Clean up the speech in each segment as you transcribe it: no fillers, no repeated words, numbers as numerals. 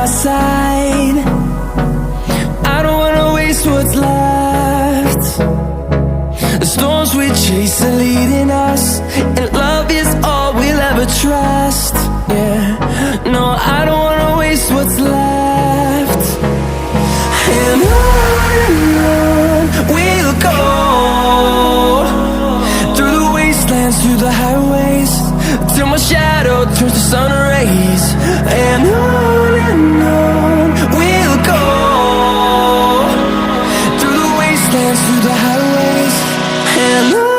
my side. I don't wanna waste what's left. The storms we chase are leading us, and love is all we'll ever trust. Yeah, no, I don't wanna waste what's left. And on we'll go, through the wastelands, through the highways, till my shadow turns to sun rays. And on we'll go, through the wastelands, through the highways, and on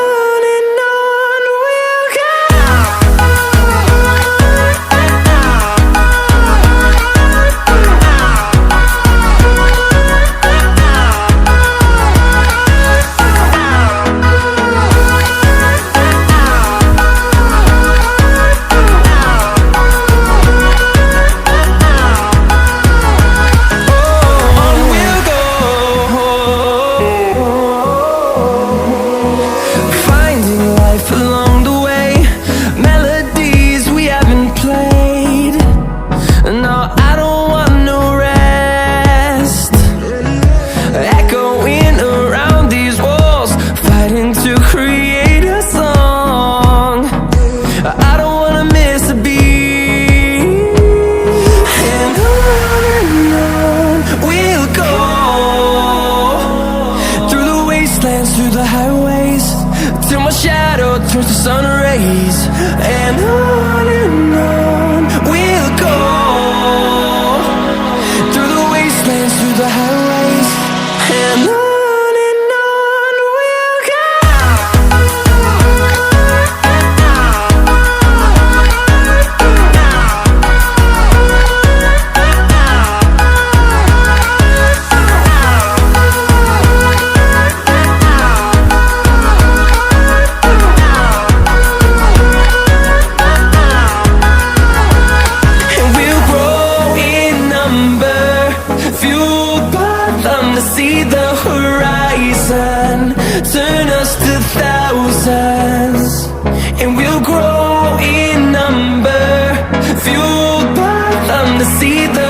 we'll go. Through the highways, till my shadow turns to sun rays. And on we'll go, through the wastelands, through the highways, and on we'll go. To see the horizon turn us to thousands, and we'll grow in number, fueled by them to see the